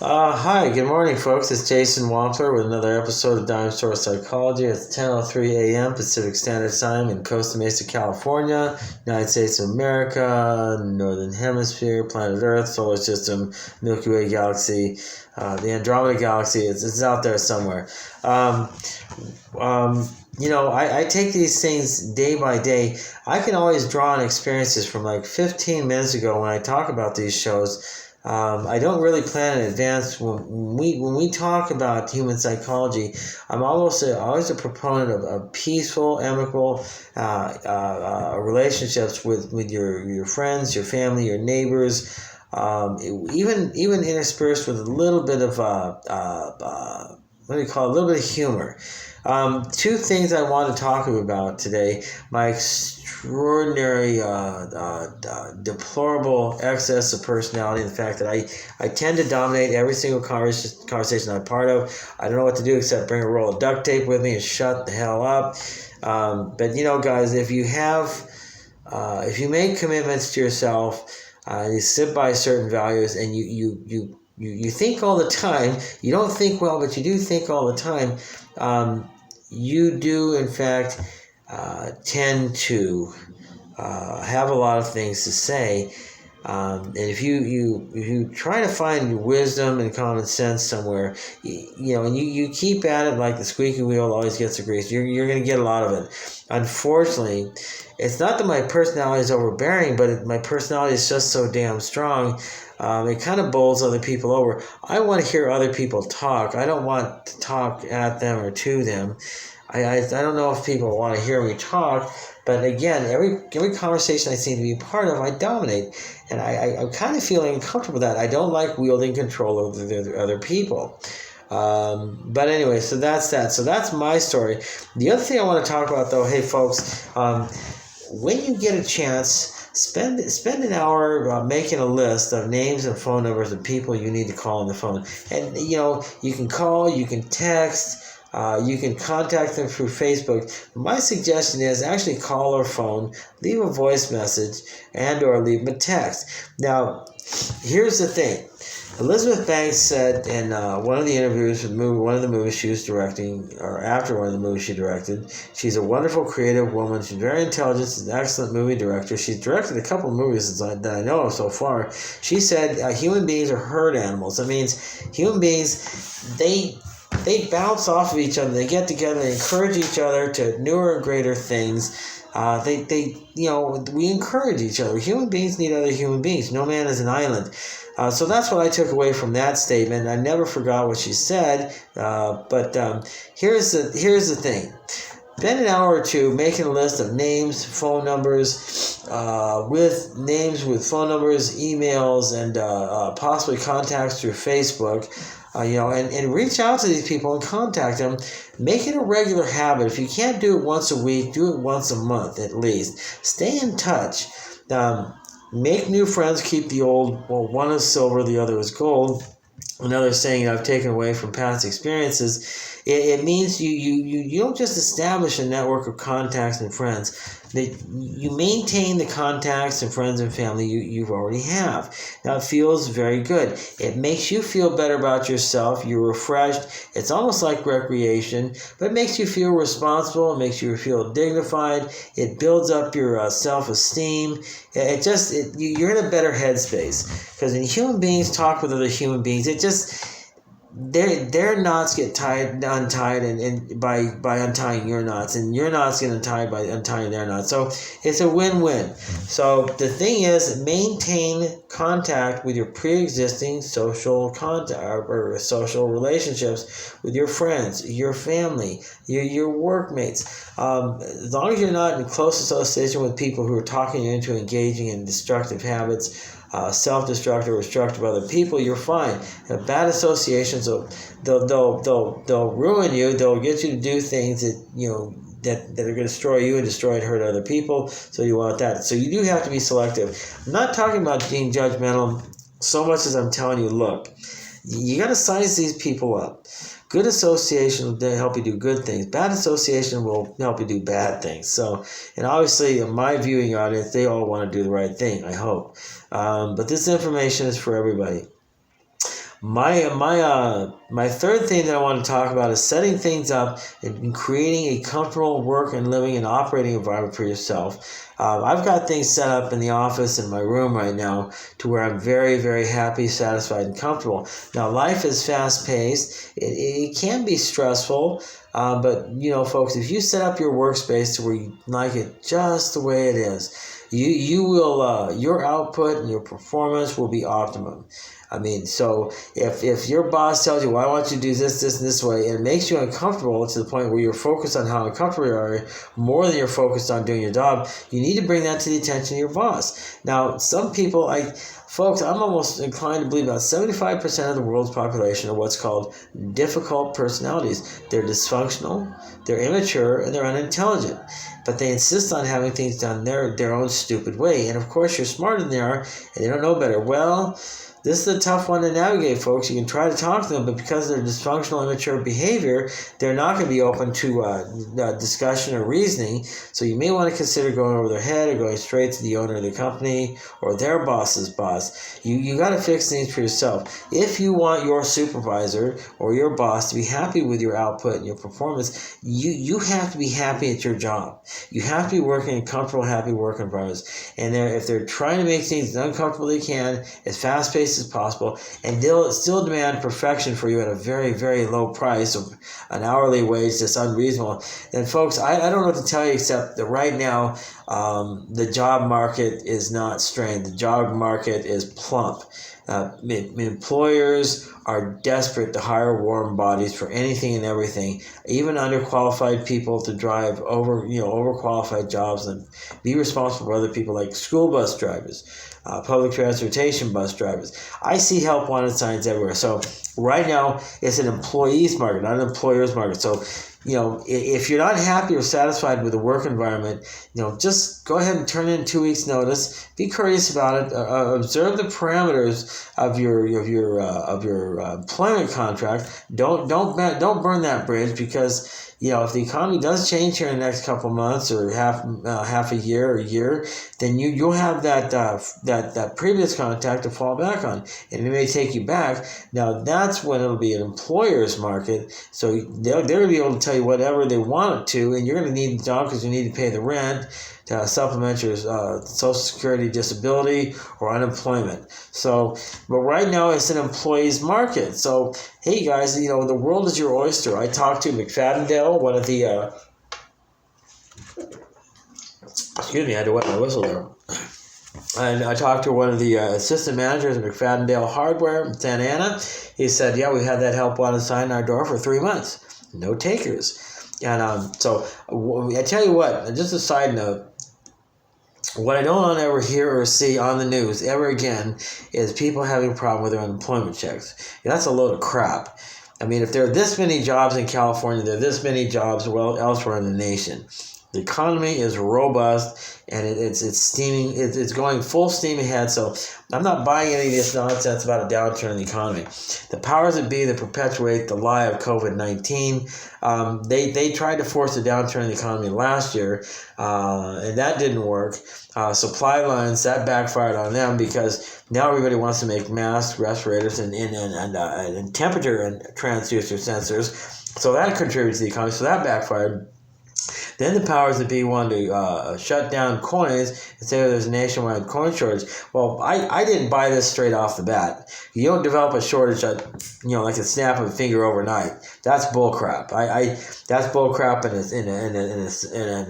Hi, good morning, folks. It's Jason Wampler with another episode of DIMESTORE Psychology. It's 10:03 a.m. Pacific Standard Time in Costa Mesa, California, United States of America, Northern Hemisphere, planet Earth, solar system, Milky Way galaxy, the Andromeda galaxy. It's out there somewhere. I take these things day by day. I can always draw on experiences from like 15 minutes ago when I talk about these shows. I don't really plan in advance. When we talk about human psychology, I'm always a proponent of peaceful, amicable relationships with your friends, your family, your neighbors, even interspersed with a little bit of what do you call it? A little bit of humor. Two things I want to talk about today: my extraordinary, deplorable excess of personality, and the fact that I tend to dominate every single conversation I'm part of. I don't know what to do except bring a roll of duct tape with me and shut the hell up. But guys, if you make commitments to yourself, you sit by certain values, and you think all the time. You don't think well, but you do think all the time. You do, in fact, tend to have a lot of things to say. And if you try to find wisdom and common sense somewhere, and you keep at it like the squeaky wheel always gets the grease, you're going to get a lot of it. Unfortunately, it's not that my personality is overbearing, but my personality is just so damn strong. It kind of bowls other people over. I want to hear other people talk. I don't want to talk at them or to them. I don't know if people want to hear me talk, but again, every conversation I seem to be part of, I dominate, and I'm kind of feeling uncomfortable with that. I don't like wielding control over the other people. But anyway, so that's that. So that's my story. The other thing I want to talk about, though, hey folks, when you get a chance, spend an hour making a list of names and phone numbers of people you need to call on the phone. And you can call, you can text. You can contact them through Facebook. My suggestion is actually call or phone, leave a voice message, and or leave them a text. Now, here's the thing. Elizabeth Banks said in one of the interviews with one of the movies she was directing, or after one of the movies she directed, she's a wonderful, creative woman. She's very intelligent. She's an excellent movie director. She's directed a couple of movies that I know of so far. She said human beings are herd animals. That means human beings, they bounce off of each other. They get together. They encourage each other to newer and greater things. We encourage each other. Human beings need other human beings. No man is an island. So that's what I took away from that statement. I never forgot what she said. But here's the thing. Spend an hour or two making a list of names, phone numbers, with phone numbers, emails, and possibly contacts through Facebook. And reach out to these people and contact them. Make it a regular habit. If you can't do it once a week, do it once a month at least. Stay in touch. Make new friends. Keep the old. Well, one is silver, the other is gold. Another saying I've taken away from past experiences. It means you don't just establish a network of contacts and friends. You maintain the contacts and friends and family you've already have. Now, it feels very good. It makes you feel better about yourself. You're refreshed. It's almost like recreation, but it makes you feel responsible. It makes you feel dignified. It builds up your self-esteem. You're in a better headspace, because when human beings talk with other human beings, their knots get untied and by untying your knots, and your knots get untied by untying their knots. So it's a win-win. So the thing is, maintain contact with your pre-existing social contact or social relationships with your friends, your family, your workmates. As long as you're not in close association with people who are talking you into engaging in destructive habits, self-destructive or destructive other people, you're fine. Bad associations, they'll ruin you. They'll get you to do things that are going to destroy you and hurt other people. So you want that. So you do have to be selective. I'm not talking about being judgmental so much as I'm telling you, look, you got to size these people up. Good association will help you do good things. Bad association will help you do bad things. So, and obviously, in my viewing audience, they all want to do the right thing, I hope. But this information is for everybody. My third thing that I want to talk about is setting things up and creating a comfortable work and living and operating environment for yourself. I've got things set up in the office in my room right now to where I'm very, very happy, satisfied, and comfortable. Now, life is fast-paced. It can be stressful, but, folks, if you set up your workspace to where you like it just the way it is, you will your output and your performance will be optimum. I mean, so if your boss tells you, well, I want you to do this, and this way, and it makes you uncomfortable to the point where you're focused on how uncomfortable you are more than you're focused on doing your job, you need to bring that to the attention of your boss. Now, some people, folks, I'm almost inclined to believe about 75% of the world's population are what's called difficult personalities. They're dysfunctional, they're immature, and they're unintelligent. But they insist on having things done their own stupid way. And of course, you're smarter than they are, and they don't know better. Well, this is a tough one to navigate, folks. You can try to talk to them, but because of their dysfunctional, immature behavior, they're not going to be open to discussion or reasoning. So you may want to consider going over their head or going straight to the owner of the company or their boss's boss. You got to fix things for yourself. If you want your supervisor or your boss to be happy with your output and your performance, you have to be happy at your job. You have to be working in comfortable, happy work environments. And if they're trying to make things as uncomfortable as they can, as fast-paced as possible, and they'll still demand perfection for you at a very, very low price of an hourly wage that's unreasonable, then folks, I don't know what to tell you except that right now the job market is not strained. The job market is plump. Employers are desperate to hire warm bodies for anything and everything, even underqualified people to drive overqualified jobs and be responsible for other people like school bus drivers, public transportation bus drivers. I see help wanted signs everywhere. So right now it's an employee's market, not an employer's market. So if you're not happy or satisfied with the work environment, just go ahead and turn in 2 weeks' notice. Be courteous about it. Observe the parameters of your employment contract. Don't burn that bridge, because if the economy does change here in the next couple months or half a year or a year, then you'll have that previous contact to fall back on, and it may take you back. Now that's when it'll be an employer's market. So they're going to be able to tell you whatever they want it to, and you're going to need the job because you need to pay the rent, to supplement your Social Security, disability, or unemployment. So, but right now it's an employee's market. So, hey guys, the world is your oyster. I talked to McFadden, one of the, excuse me, I had to wet my whistle there. And I talked to one of the assistant managers at McFadden Hardware in Santa Ana. He said, yeah, we had that help wanted sign on our door for 3 months. No takers. And so I tell you what, just a side note, what I don't want to ever hear or see on the news ever again is people having a problem with their unemployment checks. That's a load of crap. I mean, if there are this many jobs in California, there are this many jobs elsewhere in the nation. The economy is robust, and it's steaming. It's going full steam ahead. So I'm not buying any of this nonsense about a downturn in the economy. The powers that be that perpetuate the lie of COVID-19, they tried to force a downturn in the economy last year, and that didn't work. Supply lines, that backfired on them, because now everybody wants to make masks, respirators, and temperature and transducer sensors. So that contributes to the economy. So that backfired. Then the powers that be wanted to shut down coins and say there's a nationwide coin shortage. Well, I didn't buy this straight off the bat. You don't develop a shortage at, like a snap of a finger overnight. That's bullcrap. That's bullcrap in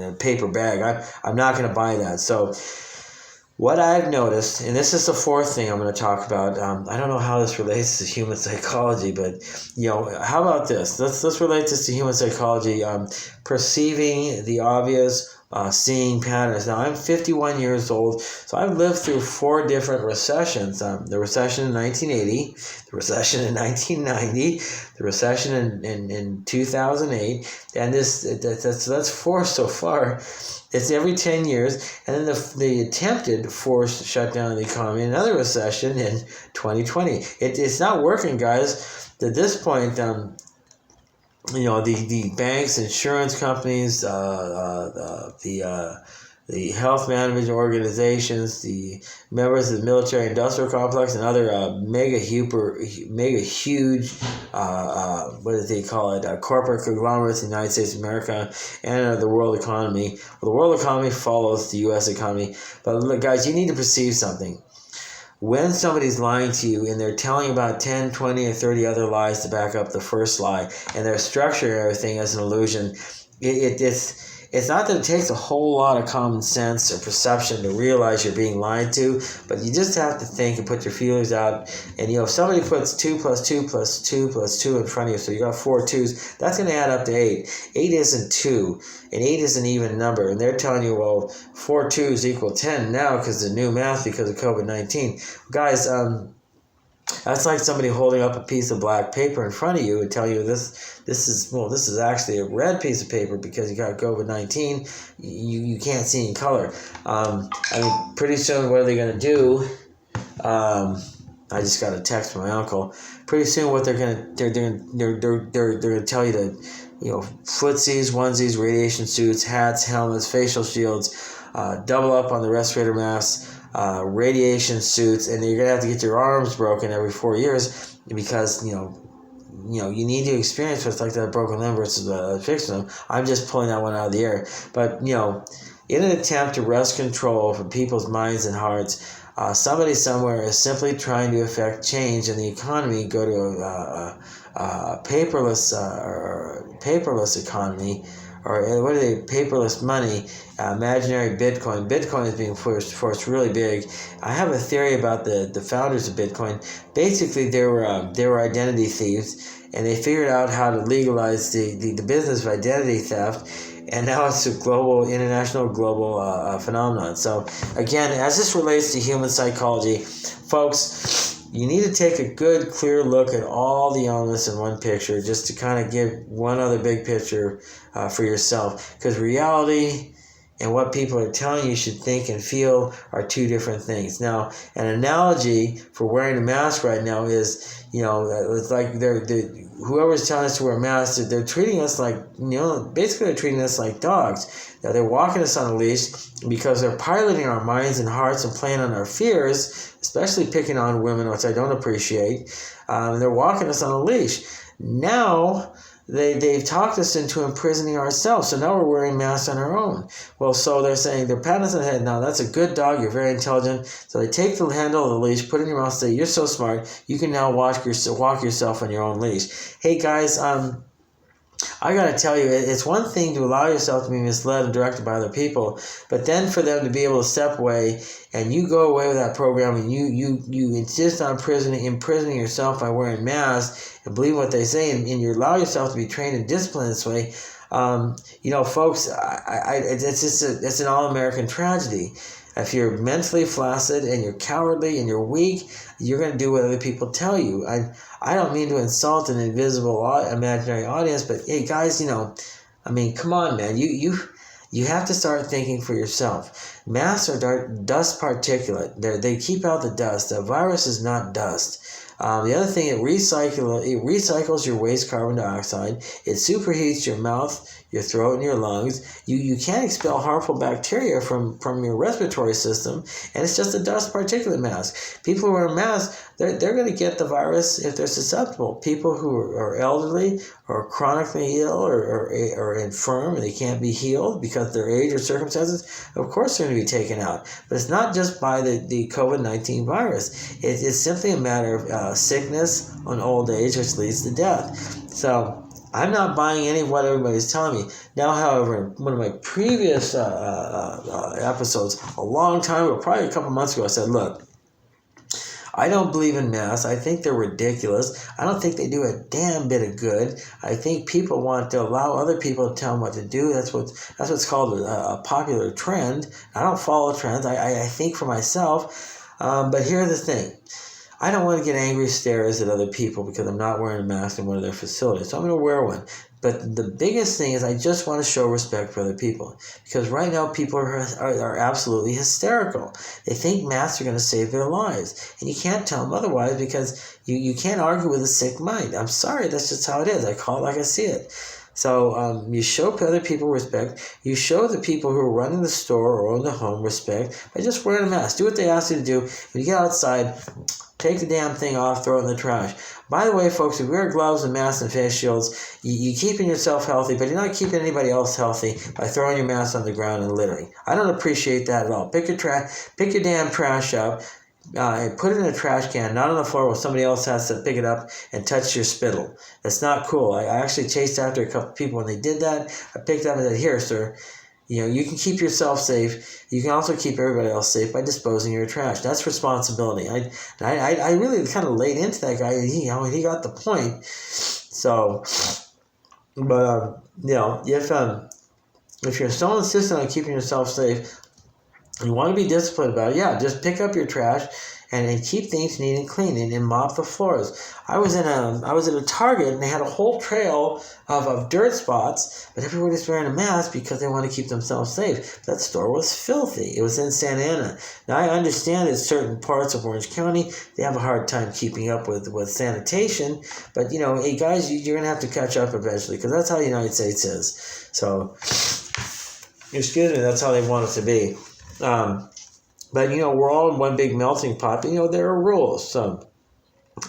a paper bag. I'm not going to buy that. So what I've noticed, and this is the fourth thing I'm going to talk about. I don't know how this relates to human psychology, but how about this? Let's relate this to human psychology. Perceiving the obvious, seeing patterns. Now, I'm 51 years old, so I've lived through 4 different recessions. The recession in 1980, the recession in 1990, the recession in 2008, and that's 4 so far. It's every 10 years, and then the attempted forced shutdown of the economy, another recession in 2020. It's not working, guys. At this point, the banks, insurance companies, the the health management organizations, the members of the military industrial complex, and other mega huge, what do they call it, corporate conglomerates in the United States of America and the world economy. Well, the world economy follows the U.S. economy. But look, guys, you need to perceive something. When somebody's lying to you and they're telling about 10, 20, or 30 other lies to back up the first lie, and they're structuring everything as an illusion, it's not that it takes a whole lot of common sense or perception to realize you're being lied to, but you just have to think and put your feelers out. And, if somebody puts 2 plus 2 plus 2 plus 2 in front of you, so you got 4 2s, that's going to add up to 8. 8 isn't 2, and 8 is an even number. And they're telling you, well, 4 2s equal 10 now because of new math because of COVID-19. Guys, that's like somebody holding up a piece of black paper in front of you and telling you this is actually a red piece of paper because you got COVID-19. You can't see in color. Pretty soon, what are they going to do? I just got a text from my uncle. Pretty soon, what they're going to tell you to, footsies, onesies, radiation suits, hats, helmets, facial shields, double up on the respirator masks. Radiation suits, and you're gonna have to get your arms broken every 4 years because you need to experience what's like that broken limb versus fixing them. I'm just pulling that one out of the air, but in an attempt to wrest control from people's minds and hearts, somebody somewhere is simply trying to affect change in the economy. Go to a paperless economy. Or what are they? Paperless money, imaginary Bitcoin. Bitcoin is being forced really big. I have a theory about the founders of Bitcoin. Basically, they were identity thieves, and they figured out how to legalize the business of identity theft, and now it's a international global phenomenon. So again, as this relates to human psychology, folks, you need to take a good, clear look at all the elements in one picture just to kind of give one other big picture for yourself. Because reality and what people are telling you should think and feel are two different things. Now, an analogy for wearing a mask right now is, it's like whoever's telling us to wear masks, they're treating us like, basically they're treating us like dogs. Now, they're walking us on a leash because they're piloting our minds and hearts and playing on our fears, especially picking on women, which I don't appreciate. They're walking us on a leash. Now, they've talked us into imprisoning ourselves, so now we're wearing masks on our own. Well, so they're saying, they're patting us on the head, now that's a good dog, you're very intelligent. So they take the handle of the leash, put it in your mouth, say, you're so smart, you can now walk yourself on your own leash. Hey guys, I gotta tell you, it's one thing to allow yourself to be misled and directed by other people, but then for them to be able to step away and you go away with that program and you insist on imprisoning yourself by wearing masks and believe what they say, and you allow yourself to be trained and disciplined this way. Folks, it's an all-American tragedy. If you're mentally flaccid and you're cowardly and you're weak, you're going to do what other people tell you. I don't mean to insult an invisible imaginary audience, but hey guys, come on, man. You have to start thinking for yourself. Masks are dust particulate. They keep out the dust. The virus is not dust. The other thing, it recycles your waste carbon dioxide. It superheats your mouth, your throat, and your lungs. You can't expel harmful bacteria from your respiratory system, and it's just a dust particulate mask. People who wear masks, they're going to get the virus if they're susceptible. People who are elderly or chronically ill or infirm and they can't be healed because of their age or circumstances, of course they're going to be taken out. But it's not just by the COVID-19 virus. It's simply a matter of sickness on old age, which leads to death. So I'm not buying any of what everybody's telling me. Now, however, in one of my previous episodes, a long time ago, probably a couple months ago, I said, look, I don't believe in masks. I think they're ridiculous. I don't think they do a damn bit of good. I think people want to allow other people to tell them what to do. That's what's called a popular trend. I don't follow trends. I think for myself. But here's the thing. I don't want to get angry stares at other people because I'm not wearing a mask in one of their facilities. So I'm going to wear one. But the biggest thing is I just want to show respect for other people. Because right now people are absolutely hysterical. They think masks are going to save their lives. And you can't tell them otherwise because you can't argue with a sick mind. I'm sorry, that's just how it is. I call it like I see it. So you show other people respect. You show the people who are running the store or own the home respect by just wearing a mask. Do what they ask you to do. When you get outside, take the damn thing off, throw it in the trash. By the way, folks, if you wear gloves and masks and face shields, you're keeping yourself healthy, but you're not keeping anybody else healthy by throwing your mask on the ground and littering. I don't appreciate that at all. Pick your damn trash up, and put it in a trash can, not on the floor where somebody else has to pick it up and touch your spittle. That's not cool. I actually chased after a couple people when they did that. I picked up and said, "Here, sir. You can keep yourself safe. You can also keep everybody else safe by disposing of your trash." That's responsibility. I really kind of laid into that guy. He got the point. So, but if you're so insistent on keeping yourself safe, you want to be disciplined about it, just pick up your trash and keep things neat and clean and mop the floors. I was at a Target and they had a whole trail of dirt spots, but everybody's wearing a mask because they want to keep themselves safe. That store was filthy. It was in Santa Ana. Now I understand that certain parts of Orange County, they have a hard time keeping up with sanitation, but hey guys, you're going to have to catch up eventually because that's how the United States is. So, excuse me, that's how they want it to be. But we're all in one big melting pot. But, there are rules. So,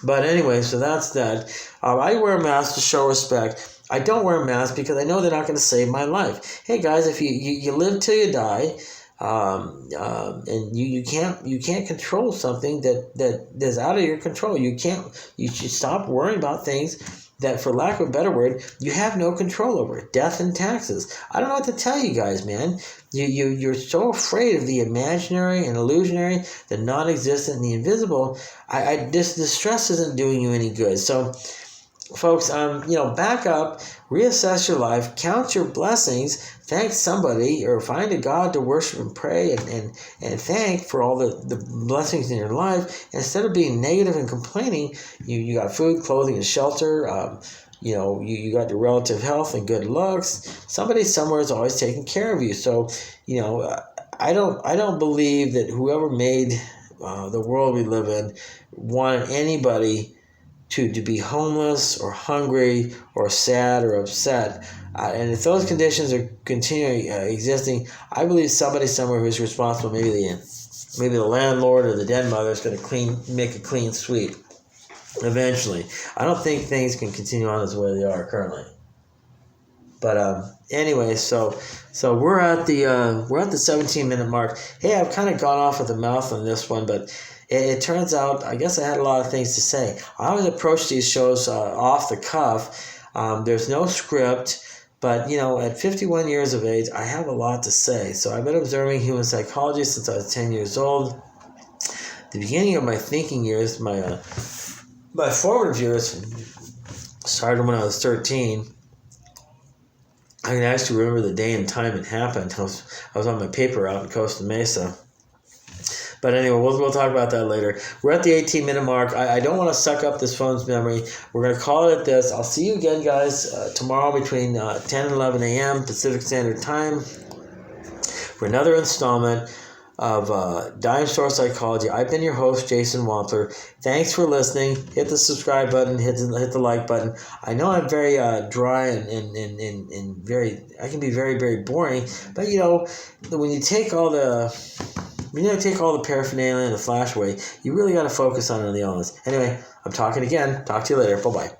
but anyway, so that's that. I wear a mask to show respect. I don't wear a mask because I know they're not going to save my life. Hey guys, if you live till you die, and you can't control something that is out of your control. You should stop worrying about things that, for lack of a better word, you have no control over. Death and taxes. I don't know what to tell you guys, man. You're so afraid of the imaginary and illusionary, the non-existent and the invisible. This stress isn't doing you any good. So, folks, back up, reassess your life, count your blessings, thank somebody or find a God to worship and pray and thank for all the blessings in your life. Instead of being negative and complaining, you got food, clothing, and shelter. You got your relative health and good looks. Somebody somewhere is always taking care of you. So, I don't believe that whoever made the world we live in wanted anybody to be homeless or hungry or sad or upset. And if those conditions are continuing existing, I believe somebody somewhere who's responsible, maybe the landlord or the den mother, is going to make a clean sweep eventually. I don't think things can continue on as the way they are currently. But anyway, so we're at the 17-minute mark. Hey, I've kind of gone off at the mouth on this one, but it turns out, I guess I had a lot of things to say. I always approach these shows off the cuff. There's no script, but, at 51 years of age, I have a lot to say. So I've been observing human psychology since I was 10 years old. The beginning of my thinking years, my formative years, started when I was 13. I can actually remember the day and time it happened. I was on my paper out in Costa Mesa. But anyway, we'll talk about that later. We're at the 18-minute mark. I don't want to suck up this phone's memory. We're going to call it at this. I'll see you again, guys, tomorrow between 10 and 11 a.m. Pacific Standard Time for another installment of DIMESTORE Psychology. I've been your host, Jason Wampler. Thanks for listening. Hit the subscribe button. Hit the like button. I know I'm very dry and very. I can be very, very boring. But when you take all the paraphernalia and the flash away, you really got to focus on the elements. Anyway, I'm talking again. Talk to you later. Bye-bye.